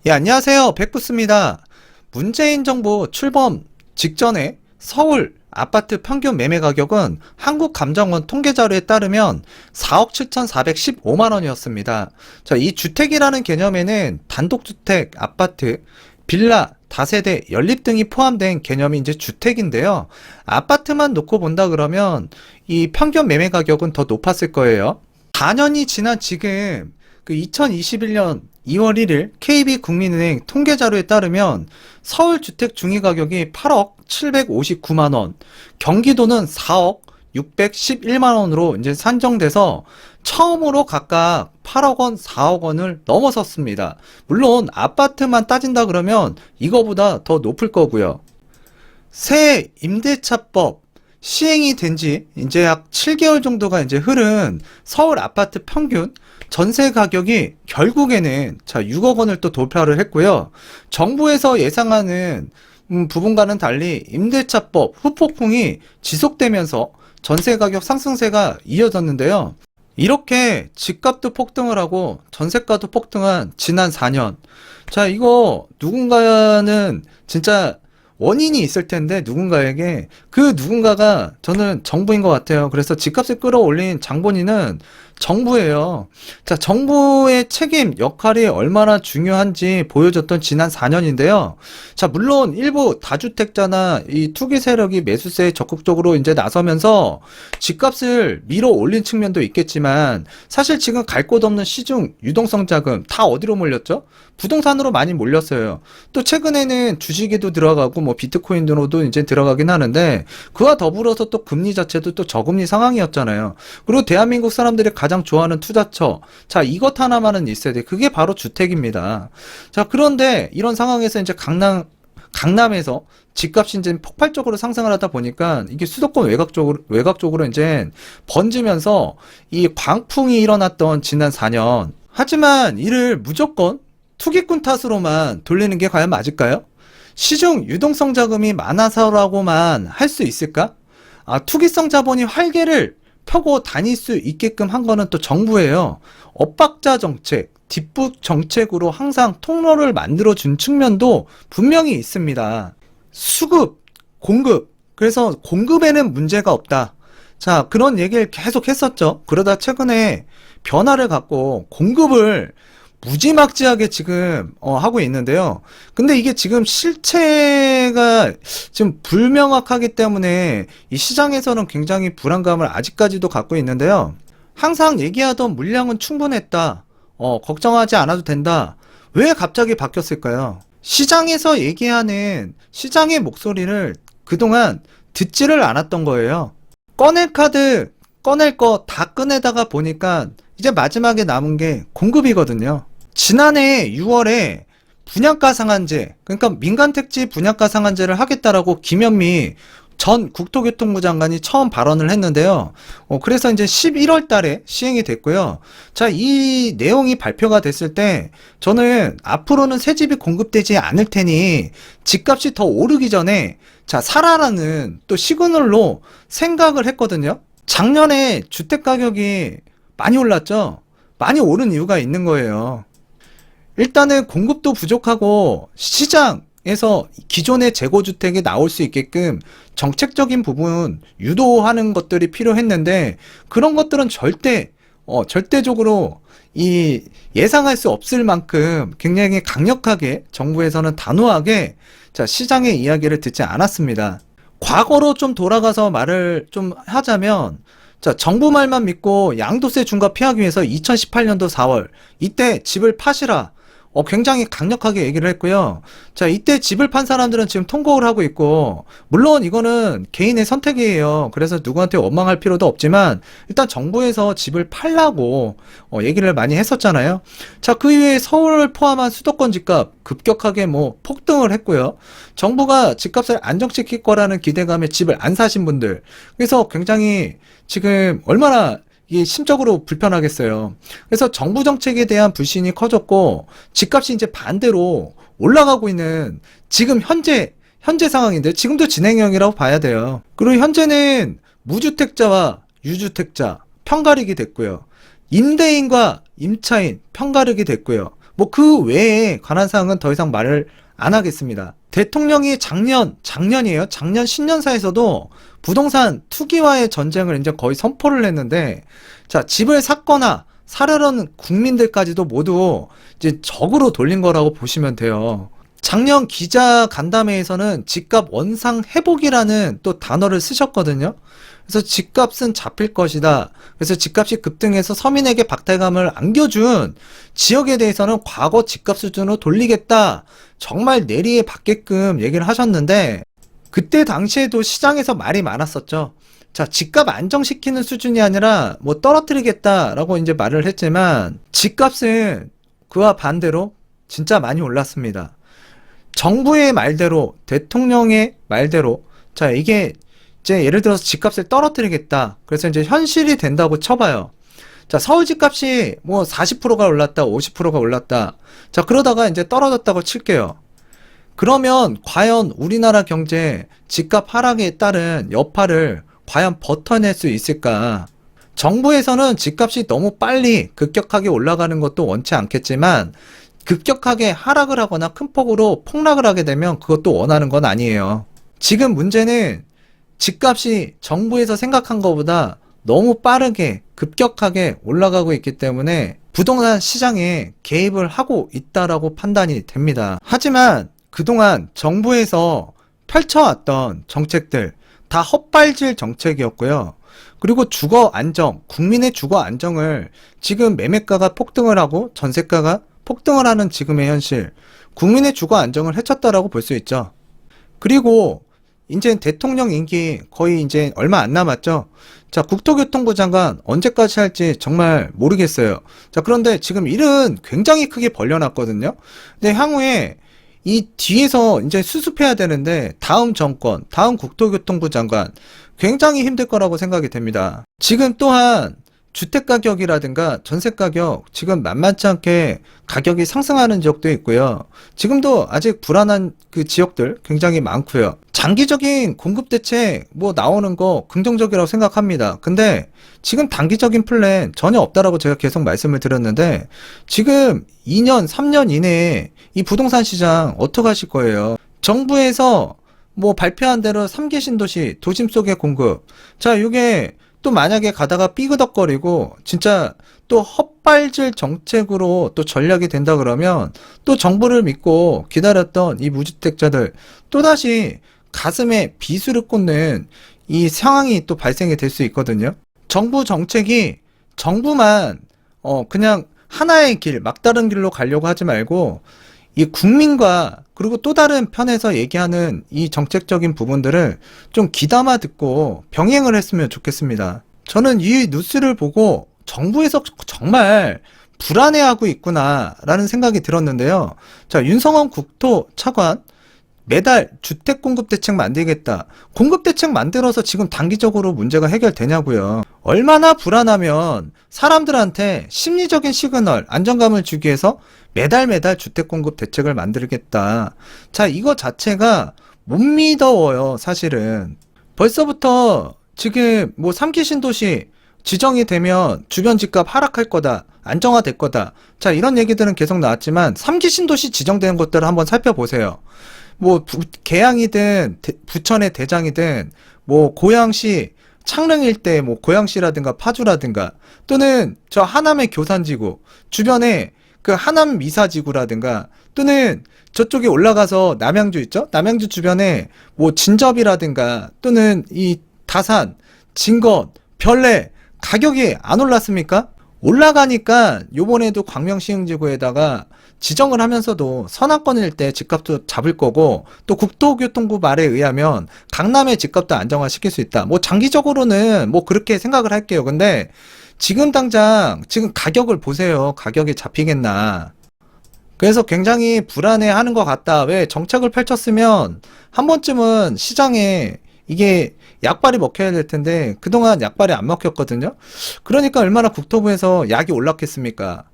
예, 안녕하세요. 백구스입니다. 문재인 정부 출범 직전에 서울 아파트 평균 매매 가격은 한국감정원 통계자료에 따르면 4억 7,415만 원이었습니다. 자, 이 주택이라는 개념에는 단독주택, 아파트, 빌라, 다세대, 연립 등이 포함된 개념이 이제 주택인데요. 아파트만 놓고 본다 그러면 이 평균 매매 가격은 더 높았을 거예요. 4년이 지난 지금 2021년 2월 1일 KB국민은행 통계자료에 따르면 서울 주택 중위가격이 8억 759만 원, 경기도는 4억 611만 원으로 이제 산정돼서 처음으로 각각 8억 원, 4억 원을 넘어섰습니다. 물론 아파트만 따진다 그러면 이거보다 더 높을 거고요. 새 임대차법 시행이 된 지 이제 약 7개월 정도가 이제 흐른 서울 아파트 평균 전세 가격이 결국에는 6억 원을 또 돌파를 했고요. 정부에서 예상하는 부분과는 달리 임대차법 후폭풍이 지속되면서 전세 가격 상승세가 이어졌는데요. 이렇게 집값도 폭등을 하고 전세가도 폭등한 지난 4년. 자, 이거 누군가는 진짜 원인이 있을 텐데 누군가에게 그 누군가가 저는 정부인 것 같아요. 그래서 집값을 끌어올린 장본인은 정부예요. 자, 정부의 책임 역할이 얼마나 중요한지 보여줬던 지난 4년인데요. 자, 물론 일부 다주택자나 이 투기 세력이 매수세에 적극적으로 이제 나서면서 집값을 밀어 올린 측면도 있겠지만 사실 지금 갈 곳 없는 시중 유동성 자금 다 어디로 몰렸죠? 부동산으로 많이 몰렸어요. 또 최근에는 주식에도 들어가고 뭐 비트코인으로도 이제 들어가긴 하는데 그와 더불어서 또 금리 자체도 또 저금리 상황이었잖아요. 그리고 대한민국 사람들이 가장 좋아하는 투자처. 자, 이것 하나만은 있어야 돼. 그게 바로 주택입니다. 자, 그런데 이런 상황에서 이제 강남에서 집값이 이제 폭발적으로 상승을 하다 보니까 이게 수도권 외곽 쪽으로 이제 번지면서 이 광풍이 일어났던 지난 4년. 하지만 이를 무조건 투기꾼 탓으로만 돌리는 게 과연 맞을까요? 시중 유동성 자금이 많아서라고만 할 수 있을까? 투기성 자본이 활개를 펴고 다닐 수 있게끔 한 거는 또 정부예요. 엇박자 정책, 뒷북 정책으로 항상 통로를 만들어준 측면도 분명히 있습니다. 수급, 공급. 그래서 공급에는 문제가 없다. 자, 그런 얘기를 계속 했었죠. 그러다 최근에 변화를 갖고 공급을 무지막지하게 지금 하고 있는데요. 근데 이게 지금 실체가 지금 불명확하기 때문에 이 시장에서는 굉장히 불안감을 아직까지도 갖고 있는데요. 항상 얘기하던 물량은 충분했다. 걱정하지 않아도 된다. 왜 갑자기 바뀌었을까요? 시장에서 얘기하는 시장의 목소리를 그동안 듣지를 않았던 거예요. 꺼낼 카드, 꺼낼 거 다 꺼내다가 보니까 이제 마지막에 남은 게 공급이거든요. 지난해 6월에 분양가 상한제, 그러니까 민간택지 분양가 상한제를 하겠다라고 김현미 전 국토교통부 장관이 처음 발언을 했는데요. 그래서 이제 11월 달에 시행이 됐고요. 자, 이 내용이 발표가 됐을 때 저는 앞으로는 새 집이 공급되지 않을 테니 집값이 더 오르기 전에 자, 사라라는 또 시그널로 생각을 했거든요. 작년에 주택 가격이 많이 올랐죠? 많이 오른 이유가 있는 거예요. 일단은 공급도 부족하고 시장에서 기존의 재고주택이 나올 수 있게끔 정책적인 부분 유도하는 것들이 필요했는데 그런 것들은 절대적으로 이 예상할 수 없을 만큼 굉장히 강력하게 정부에서는 단호하게 자, 시장의 이야기를 듣지 않았습니다. 과거로 좀 돌아가서 말을 좀 하자면 자, 정부 말만 믿고 양도세 중과 피하기 위해서 2018년도 4월 이때 집을 파시라 굉장히 강력하게 얘기를 했고요. 자, 이때 집을 판 사람들은 지금 통곡을 하고 있고, 물론 이거는 개인의 선택이에요. 그래서 누구한테 원망할 필요도 없지만, 일단 정부에서 집을 팔라고 얘기를 많이 했었잖아요. 자, 그 이후에 서울을 포함한 수도권 집값 급격하게 폭등을 했고요. 정부가 집값을 안정시킬 거라는 기대감에 집을 안 사신 분들. 그래서 굉장히 지금 얼마나 이게 심적으로 불편하겠어요. 그래서 정부 정책에 대한 불신이 커졌고 집값이 이제 반대로 올라가고 있는 지금 현재 상황인데 지금도 진행형이라고 봐야 돼요. 그리고 현재는 무주택자와 유주택자 편가르기 됐고요. 임대인과 임차인 편가르기 됐고요. 뭐 그 외에 관한 사항은 더 이상 말을 안 하겠습니다. 대통령이 작년이에요. 작년 신년사에서도 부동산 투기와의 전쟁을 이제 거의 선포를 했는데, 자, 집을 샀거나 사려는 국민들까지도 모두 이제 적으로 돌린 거라고 보시면 돼요. 작년 기자 간담회에서는 집값 원상 회복이라는 또 단어를 쓰셨거든요. 그래서 집값은 잡힐 것이다. 그래서 집값이 급등해서 서민에게 박탈감을 안겨준 지역에 대해서는 과거 집값 수준으로 돌리겠다. 정말 내리에 받게끔 얘기를 하셨는데, 그때 당시에도 시장에서 말이 많았었죠. 자, 집값 안정시키는 수준이 아니라 뭐 떨어뜨리겠다라고 이제 말을 했지만, 집값은 그와 반대로 진짜 많이 올랐습니다. 정부의 말대로, 대통령의 말대로, 자, 이게 이제 예를 들어서 집값을 떨어뜨리겠다. 그래서 이제 현실이 된다고 쳐봐요. 자, 서울 집값이 뭐 40%가 올랐다, 50%가 올랐다. 자, 그러다가 이제 떨어졌다고 칠게요. 그러면 과연 우리나라 경제 집값 하락에 따른 여파를 과연 버텨낼 수 있을까? 정부에서는 집값이 너무 빨리 급격하게 올라가는 것도 원치 않겠지만, 급격하게 하락을 하거나 큰 폭으로 폭락을 하게 되면 그것도 원하는 건 아니에요. 지금 문제는 집값이 정부에서 생각한 것보다 너무 빠르게 급격하게 올라가고 있기 때문에 부동산 시장에 개입을 하고 있다라고 판단이 됩니다. 하지만 그동안 정부에서 펼쳐왔던 정책들 다 헛발질 정책이었고요. 그리고 주거 안정, 국민의 주거 안정을 지금 매매가가 폭등을 하고 전세가가 폭등을 하는 지금의 현실, 국민의 주거 안정을 해쳤다라고 볼 수 있죠. 그리고 이제 대통령 임기 거의 이제 얼마 안 남았죠. 자, 국토교통부 장관 언제까지 할지 정말 모르겠어요. 자, 그런데 지금 일은 굉장히 크게 벌려놨거든요. 근데 향후에 이 뒤에서 이제 수습해야 되는데 다음 정권, 다음 국토교통부 장관 굉장히 힘들 거라고 생각이 됩니다. 지금 또한 주택가격이라든가 전세가격 지금 만만치 않게 가격이 상승하는 지역도 있고요. 지금도 아직 불안한 그 지역들 굉장히 많고요. 장기적인 공급 대책 뭐 나오는 거 긍정적이라고 생각합니다. 근데 지금 단기적인 플랜 전혀 없다라고 제가 계속 말씀을 드렸는데, 지금 2년, 3년 이내에 이 부동산 시장 어떻게 하실 거예요? 정부에서 뭐 발표한 대로 3기 신도시 도심 속의 공급, 자, 이게 또 만약에 가다가 삐그덕거리고 진짜 또 헛발질 정책으로 또 전략이 된다 그러면 또 정부를 믿고 기다렸던 이 무주택자들 또다시 가슴에 비수를 꽂는 이 상황이 또 발생이 될 수 있거든요. 정부 정책이 정부만 그냥 하나의 길, 막다른 길로 가려고 하지 말고 이 국민과 그리고 또 다른 편에서 얘기하는 이 정책적인 부분들을 좀 귀담아 듣고 병행을 했으면 좋겠습니다. 저는 이 뉴스를 보고 정부에서 정말 불안해하고 있구나라는 생각이 들었는데요. 자, 윤성원 국토 차관 매달 주택 공급 대책 만들겠다. 공급 대책 만들어서 지금 단기적으로 문제가 해결되냐고요. 얼마나 불안하면 사람들한테 심리적인 시그널, 안정감을 주기 위해서 매달 주택 공급 대책을 만들겠다. 자, 이거 자체가 못 믿어요, 사실은. 벌써부터 지금 뭐 3기 신도시 지정이 되면 주변 집값 하락할 거다, 안정화될 거다. 자, 이런 얘기들은 계속 나왔지만 3기 신도시 지정되는 것들을 한번 살펴보세요. 뭐 계양이든 부천의 대장이든 뭐 고양시 창릉 일대 뭐 고양시라든가 파주라든가 또는 저 하남의 교산지구 주변에 그 하남 미사지구라든가 또는 저쪽에 올라가서 남양주 있죠? 남양주 주변에 뭐 진접이라든가 또는 이 다산, 진것, 별내 가격이 안 올랐습니까? 올라가니까 요번에도 광명시흥지구에다가 지정을 하면서도 선악권일 때 집값도 잡을 거고, 또 국토교통부 말에 의하면 강남의 집값도 안정화시킬 수 있다. 뭐 장기적으로는 뭐 그렇게 생각을 할게요. 근데 지금 당장 지금 가격을 보세요. 가격이 잡히겠나. 그래서 굉장히 불안해하는 것 같다. 왜 정책을 펼쳤으면 한 번쯤은 시장에 이게 약발이 먹혀야 될 텐데 그동안 약발이 안 먹혔거든요. 그러니까 얼마나 국토부에서 약이 올랐겠습니까?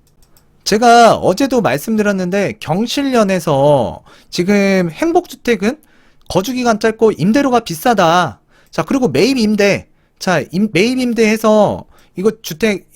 제가 어제도 말씀드렸는데 경실련에서 지금 행복주택은 거주기간 짧고 임대료가 비싸다. 자, 그리고 매입임대. 자, 매입임대해서 이거 주택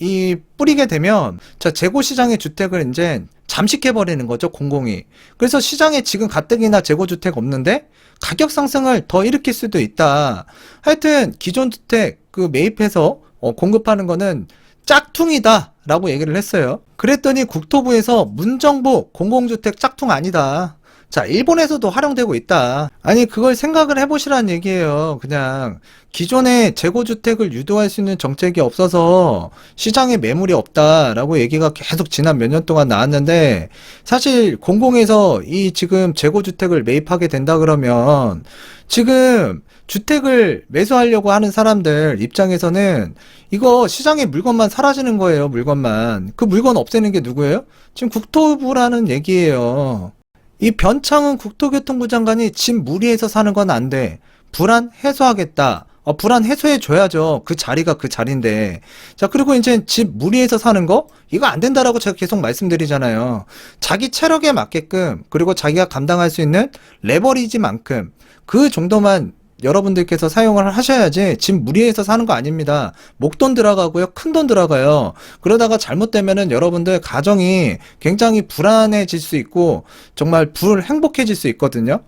뿌리게 되면 자 재고 시장의 주택을 이제 잠식해 버리는 거죠, 공공이. 그래서 시장에 지금 가뜩이나 재고 주택 없는데 가격 상승을 더 일으킬 수도 있다. 하여튼 기존 주택 매입해서 공급하는 거는 짝퉁이다 라고 얘기를 했어요. 그랬더니 국토부에서 문정부 공공주택 짝퉁 아니다. 자, 일본에서도 활용되고 있다. 아니, 그걸 생각을 해보시라는 얘기예요. 그냥 기존의 재고주택을 유도할 수 있는 정책이 없어서 시장에 매물이 없다라고 얘기가 계속 지난 몇 년 동안 나왔는데, 사실 공공에서 이 지금 재고주택을 매입하게 된다 그러면 지금 주택을 매수하려고 하는 사람들 입장에서는 이거 시장에 물건만 사라지는 거예요, 물건만. 그 물건 없애는 게 누구예요? 지금 국토부라는 얘기예요. 이 변창흠 국토교통부 장관이 집 무리해서 사는 건 안 돼. 불안 해소하겠다. 불안 해소해줘야죠. 그 자리가 그 자리인데. 자, 그리고 이제 집 무리해서 사는 거? 이거 안 된다라고 제가 계속 말씀드리잖아요. 자기 체력에 맞게끔, 그리고 자기가 감당할 수 있는 레버리지만큼, 그 정도만 여러분들께서 사용을 하셔야지 집 무리해서 사는 거 아닙니다. 목돈 들어가고요. 큰돈 들어가요. 그러다가 잘못되면은 여러분들 가정이 굉장히 불안해질 수 있고 정말 불행복해질 수 있거든요.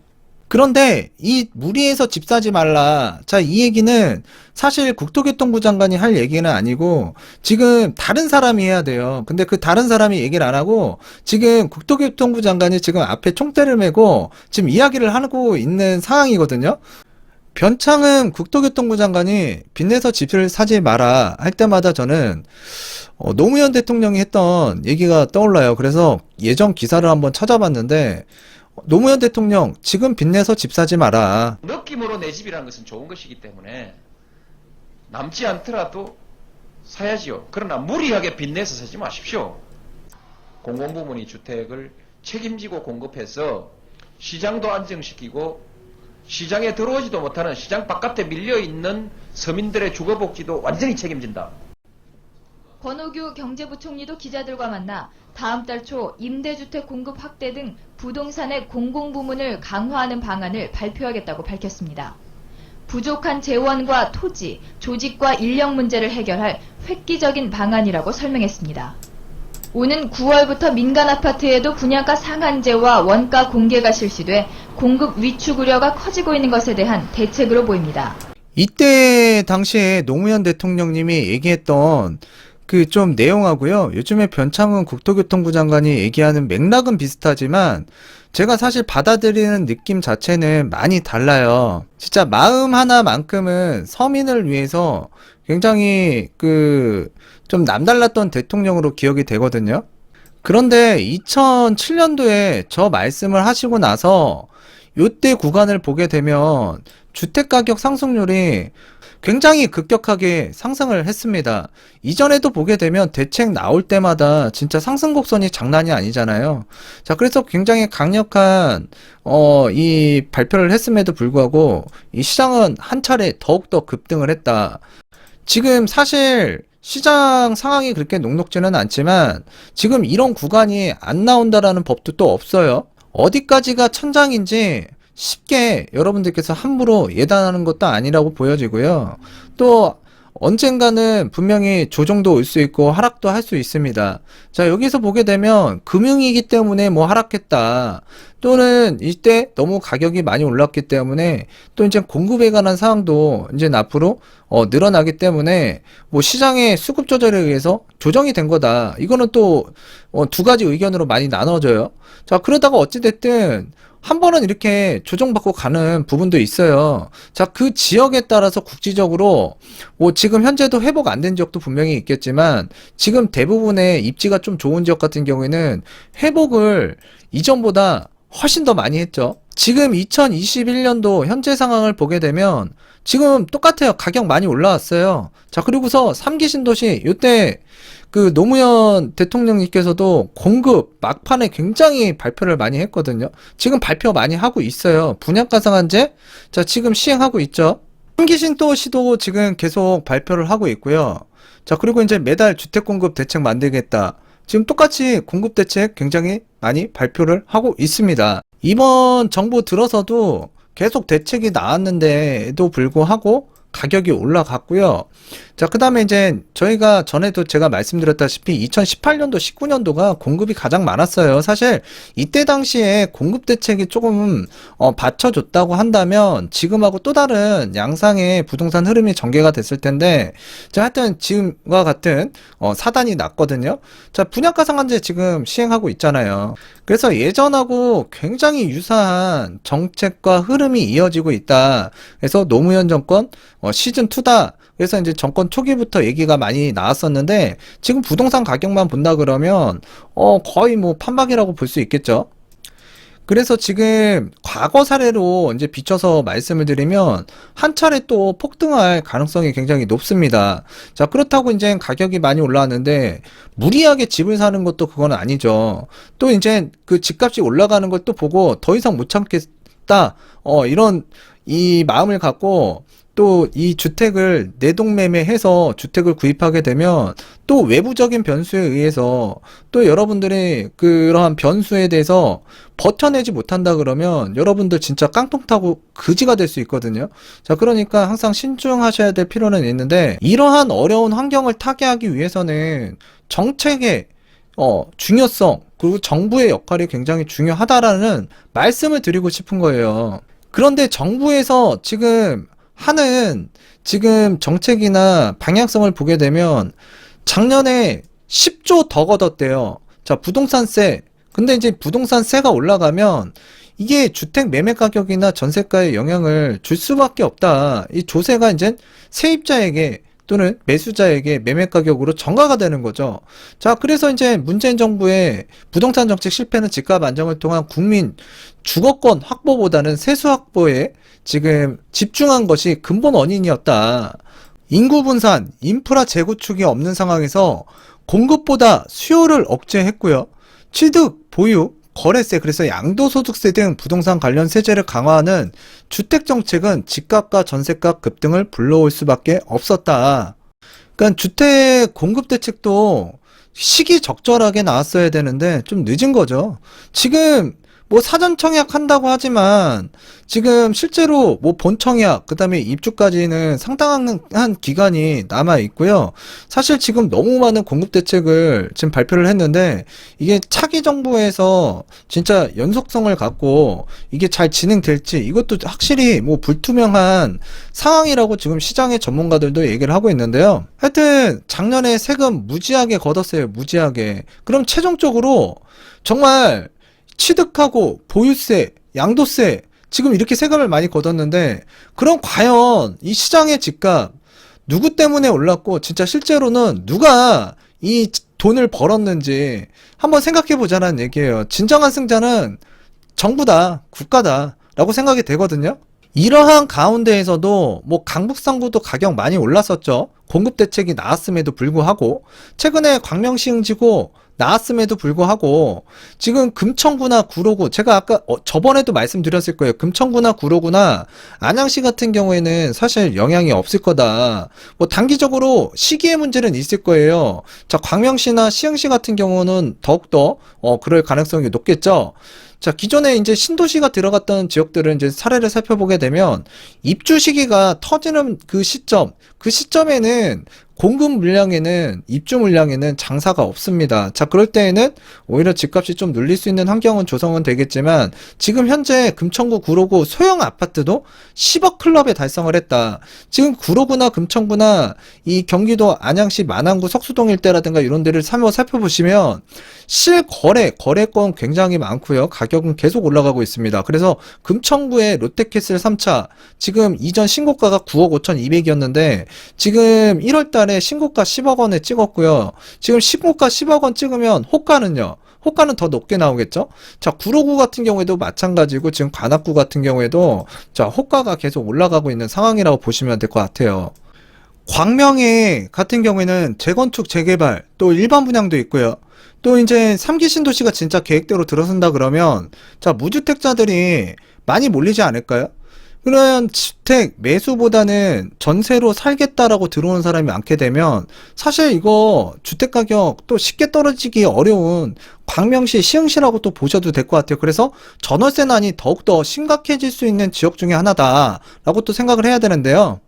그런데 이 무리해서 집 사지 말라. 자, 이 얘기는 사실 국토교통부 장관이 할 얘기는 아니고 지금 다른 사람이 해야 돼요. 근데 그 다른 사람이 얘기를 안 하고 지금 국토교통부 장관이 지금 앞에 총대를 메고 지금 이야기를 하고 있는 상황이거든요. 변창흠 국토교통부 장관이 빚내서 집을 사지 마라 할 때마다 저는 노무현 대통령이 했던 얘기가 떠올라요. 그래서 예전 기사를 한번 찾아봤는데 노무현 대통령 지금 빚내서 집 사지 마라. 느낌으로 내 집이라는 것은 좋은 것이기 때문에 남지 않더라도 사야지요. 그러나 무리하게 빚내서 사지 마십시오. 공공부문이 주택을 책임지고 공급해서 시장도 안정시키고 시장에 들어오지도 못하는 시장 바깥에 밀려있는 서민들의 주거복지도 완전히 책임진다. 권오규 경제부총리도 기자들과 만나 다음 달 초 임대주택 공급 확대 등 부동산의 공공부문을 강화하는 방안을 발표하겠다고 밝혔습니다. 부족한 재원과 토지, 조직과 인력 문제를 해결할 획기적인 방안이라고 설명했습니다. 오는 9월부터 민간 아파트에도 분양가 상한제와 원가 공개가 실시돼 공급 위축 우려가 커지고 있는 것에 대한 대책으로 보입니다. 이때 당시에 노무현 대통령님이 얘기했던 그 좀 내용하고요. 요즘에 변창흠 국토교통부 장관이 얘기하는 맥락은 비슷하지만 제가 사실 받아들이는 느낌 자체는 많이 달라요. 진짜 마음 하나만큼은 서민을 위해서 굉장히 좀 남달랐던 대통령으로 기억이 되거든요. 그런데 2007년도에 저 말씀을 하시고 나서 요때 구간을 보게 되면 주택가격 상승률이 굉장히 급격하게 상승을 했습니다. 이전에도 보게 되면 대책 나올 때마다 진짜 상승 곡선이 장난이 아니잖아요. 자, 그래서 굉장히 강력한 이 발표를 했음에도 불구하고 이 시장은 한 차례 더욱더 급등을 했다. 지금 사실 시장 상황이 그렇게 녹록지는 않지만 지금 이런 구간이 안 나온다라는 법도 또 없어요. 어디까지가 천장인지 쉽게 여러분들께서 함부로 예단하는 것도 아니라고 보여지고요. 또 언젠가는 분명히 조정도 올 수 있고 하락도 할 수 있습니다. 자, 여기서 보게 되면 금융위기 때문에 뭐 하락했다. 또는 이때 너무 가격이 많이 올랐기 때문에 또 이제 공급에 관한 사항도 이제 앞으로 늘어나기 때문에 뭐 시장의 수급 조절에 의해서 조정이 된 거다. 이거는 또 두 가지 의견으로 많이 나눠져요. 자, 그러다가 어찌됐든 한 번은 이렇게 조정받고 가는 부분도 있어요. 자, 그 지역에 따라서 국지적으로 뭐 지금 현재도 회복 안 된 지역도 분명히 있겠지만 지금 대부분의 입지가 좀 좋은 지역 같은 경우에는 회복을 이전보다 훨씬 더 많이 했죠. 지금 2021년도 현재 상황을 보게 되면 지금 똑같아요. 가격 많이 올라왔어요. 자, 그리고서 3기 신도시 요때 그 노무현 대통령님께서도 공급 막판에 굉장히 발표를 많이 했거든요. 지금 발표 많이 하고 있어요. 분양가 상한제 자, 지금 시행하고 있죠. 3기 신도시도 지금 계속 발표를 하고 있고요. 자, 그리고 이제 매달 주택 공급 대책 만들겠다. 지금 똑같이 공급 대책 굉장히 많이 발표를 하고 있습니다. 이번 정부 들어서도 계속 대책이 나왔는데도 불구하고 가격이 올라갔고요. 자, 그 다음에 이제 저희가 전에도 제가 말씀드렸다시피 2018년도, 19년도가 공급이 가장 많았어요. 사실 이때 당시에 공급 대책이 조금 받쳐줬다고 한다면 지금하고 또 다른 양상의 부동산 흐름이 전개가 됐을 텐데, 자, 하여튼 지금과 같은 사단이 났거든요. 자, 분양가 상한제 지금 시행하고 있잖아요. 그래서 예전하고 굉장히 유사한 정책과 흐름이 이어지고 있다. 그래서 노무현 정권 시즌2다. 그래서 이제 정권 초기부터 얘기가 많이 나왔었는데, 지금 부동산 가격만 본다 그러면 거의 뭐 판박이라고 볼 수 있겠죠. 그래서 지금 과거 사례로 이제 비춰서 말씀을 드리면 한 차례 또 폭등할 가능성이 굉장히 높습니다. 자, 그렇다고 이제 가격이 많이 올라왔는데 무리하게 집을 사는 것도 그건 아니죠. 또 이제 그 집값이 올라가는 걸 또 보고 더 이상 못 참겠다. 이런 이 마음을 갖고 또 이 주택을 내동매매해서 주택을 구입하게 되면 또 외부적인 변수에 의해서 또 여러분들이 그러한 변수에 대해서 버텨내지 못한다 그러면 여러분들 진짜 깡통 타고 그지가 될 수 있거든요. 자, 그러니까 항상 신중하셔야 될 필요는 있는데, 이러한 어려운 환경을 타개하기 위해서는 정책의 중요성, 그리고 정부의 역할이 굉장히 중요하다라는 말씀을 드리고 싶은 거예요. 그런데 정부에서 지금 하는 정책이나 방향성을 보게 되면 작년에 10조 더 걷었대요. 자, 부동산세. 근데 이제 부동산세가 올라가면 이게 주택 매매 가격이나 전세가에 영향을 줄 수밖에 없다. 이 조세가 이제 세입자에게 또는 매수자에게 매매 가격으로 전가가 되는 거죠. 자, 그래서 이제 문재인 정부의 부동산 정책 실패는 집값 안정을 통한 국민 주거권 확보보다는 세수 확보에 지금 집중한 것이 근본 원인이었다. 인구 분산, 인프라 재구축이 없는 상황에서 공급보다 수요를 억제했고요. 취득, 보유, 거래세, 그래서 양도소득세 등 부동산 관련 세제를 강화하는 주택정책은 집값과 전세값 급등을 불러올 수밖에 없었다. 그러니까 주택 공급 대책도 시기적절하게 나왔어야 되는데 좀 늦은 거죠. 지금 뭐 사전 청약 한다고 하지만 지금 실제로 뭐 본 청약 그다음에 입주까지는 상당한 기간이 남아 있고요. 사실 지금 너무 많은 공급 대책을 지금 발표를 했는데 이게 차기 정부에서 진짜 연속성을 갖고 이게 잘 진행될지 이것도 확실히 뭐 불투명한 상황이라고 지금 시장의 전문가들도 얘기를 하고 있는데요. 하여튼 작년에 세금 무지하게 걷었어요. 무지하게. 그럼 최종적으로 정말 취득하고 보유세, 양도세 지금 이렇게 세금을 많이 걷었는데 그럼 과연 이 시장의 집값 누구 때문에 올랐고 진짜 실제로는 누가 이 돈을 벌었는지 한번 생각해 보자는 얘기예요. 진정한 승자는 정부다, 국가다 라고 생각이 되거든요. 이러한 가운데에서도 뭐 강북상구도 가격 많이 올랐었죠. 공급 대책이 나왔음에도 불구하고 최근에 광명시흥지구 나왔음에도 불구하고 지금 금천구나 구로구, 제가 아까 저번에도 말씀드렸을 거예요. 금천구나 구로구나 안양시 같은 경우에는 사실 영향이 없을 거다. 뭐 단기적으로 시기의 문제는 있을 거예요. 자, 광명시나 시흥시 같은 경우는 더욱더 그럴 가능성이 높겠죠. 자, 기존에 이제 신도시가 들어갔던 지역들은 이제 사례를 살펴보게 되면 입주 시기가 터지는 그 시점에는 공급 물량에는, 입주 물량에는 장사가 없습니다. 자, 그럴 때에는 오히려 집값이 좀 눌릴 수 있는 환경은 조성은 되겠지만 지금 현재 금천구, 구로구 소형 아파트도 10억 클럽에 달성을 했다. 지금 구로구나 금천구나 이 경기도 안양시 만안구 석수동 일대라든가 이런 데를 살펴보시면 거래권 굉장히 많고요. 가격은 계속 올라가고 있습니다. 그래서 금천구의 롯데캐슬 3차 지금 이전 신고가가 9억 5,200이었는데 지금 1월 달에 신고가 10억 원에 찍었고요. 지금 신고가 10억 원 찍으면 호가는요. 호가는 더 높게 나오겠죠? 자, 구로구 같은 경우에도 마찬가지고 지금 관악구 같은 경우에도 자, 호가가 계속 올라가고 있는 상황이라고 보시면 될 것 같아요. 광명에 같은 경우에는 재건축, 재개발, 또 일반 분양도 있고요. 또 이제 3기 신도시가 진짜 계획대로 들어선다 그러면 자, 무주택자들이 많이 몰리지 않을까요? 그러면 주택 매수보다는 전세로 살겠다라고 들어오는 사람이 많게 되면 사실 이거 주택가격 또 쉽게 떨어지기 어려운 광명시, 시흥시라고 또 보셔도 될 것 같아요. 그래서 전월세난이 더욱더 심각해질 수 있는 지역 중에 하나다라고 또 생각을 해야 되는데요.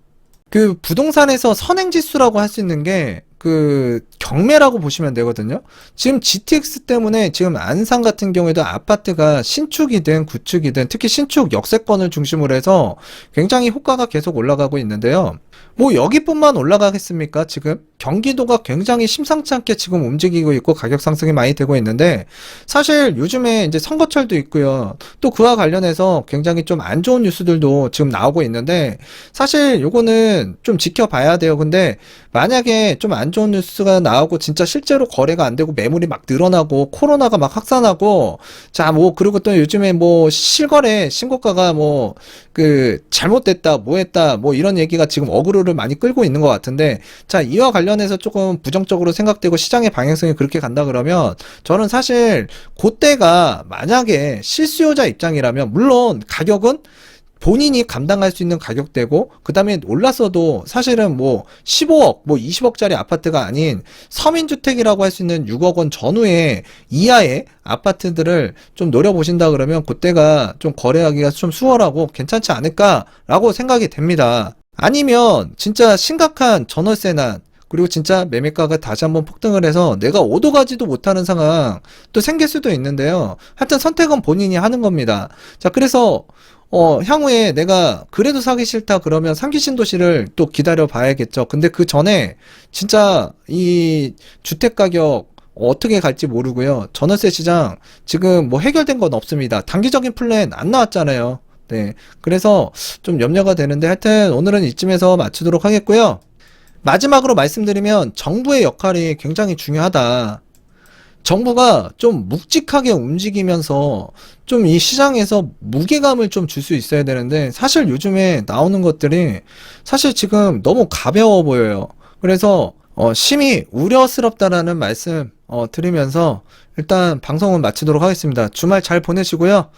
그 부동산에서 선행지수라고 할 수 있는 게 그 경매라고 보시면 되거든요. 지금 GTX 때문에 지금 안산 같은 경우에도 아파트가 신축이든 구축이든 특히 신축 역세권을 중심으로 해서 굉장히 호가가 계속 올라가고 있는데요. 뭐 여기뿐만 올라가겠습니까? 지금 경기도가 굉장히 심상치 않게 지금 움직이고 있고 가격 상승이 많이 되고 있는데 사실 요즘에 이제 선거철도 있고요. 또 그와 관련해서 굉장히 좀 안 좋은 뉴스들도 지금 나오고 있는데 사실 요거는 좀 지켜봐야 돼요. 근데 만약에 좀 안 좋은 뉴스가 나오고 진짜 실제로 거래가 안 되고 매물이 막 늘어나고 코로나가 막 확산하고 자 뭐 그리고 또 요즘에 뭐 실거래 신고가가 뭐 그 잘못됐다 뭐 했다 뭐 이런 얘기가 지금 어그로를 많이 끌고 있는 것 같은데 자 이와 관련해서 조금 부정적으로 생각되고 시장의 방향성이 그렇게 간다 그러면 저는 사실 그때가 만약에 실수요자 입장이라면 물론 가격은 본인이 감당할 수 있는 가격대고 그 다음에 올랐어도 사실은 뭐 15억 뭐 20억짜리 아파트가 아닌 서민주택이라고 할 수 있는 6억 원 전후의 이하의 아파트들을 좀 노려보신다 그러면 그때가 좀 거래하기가 좀 수월하고 괜찮지 않을까라고 생각이 됩니다. 아니면 진짜 심각한 전월세 난 그리고 진짜 매매가가 다시 한번 폭등을 해서 내가 오도 가지도 못하는 상황 또 생길 수도 있는데요. 하여튼 선택은 본인이 하는 겁니다. 자, 그래서 향후에 내가 그래도 사기 싫다 그러면 상기 신도시를 또 기다려 봐야겠죠. 근데 그 전에 진짜 이 주택 가격 어떻게 갈지 모르고요. 전월세 시장 지금 뭐 해결된 건 없습니다. 단기적인 플랜 안 나왔잖아요. 네. 그래서 좀 염려가 되는데 하여튼 오늘은 이쯤에서 마치도록 하겠고요. 마지막으로 말씀드리면 정부의 역할이 굉장히 중요하다. 정부가 좀 묵직하게 움직이면서 좀 이 시장에서 무게감을 좀 줄 수 있어야 되는데 사실 요즘에 나오는 것들이 사실 지금 너무 가벼워 보여요. 그래서 심히 우려스럽다라는 말씀 드리면서 일단 방송은 마치도록 하겠습니다. 주말 잘 보내시고요.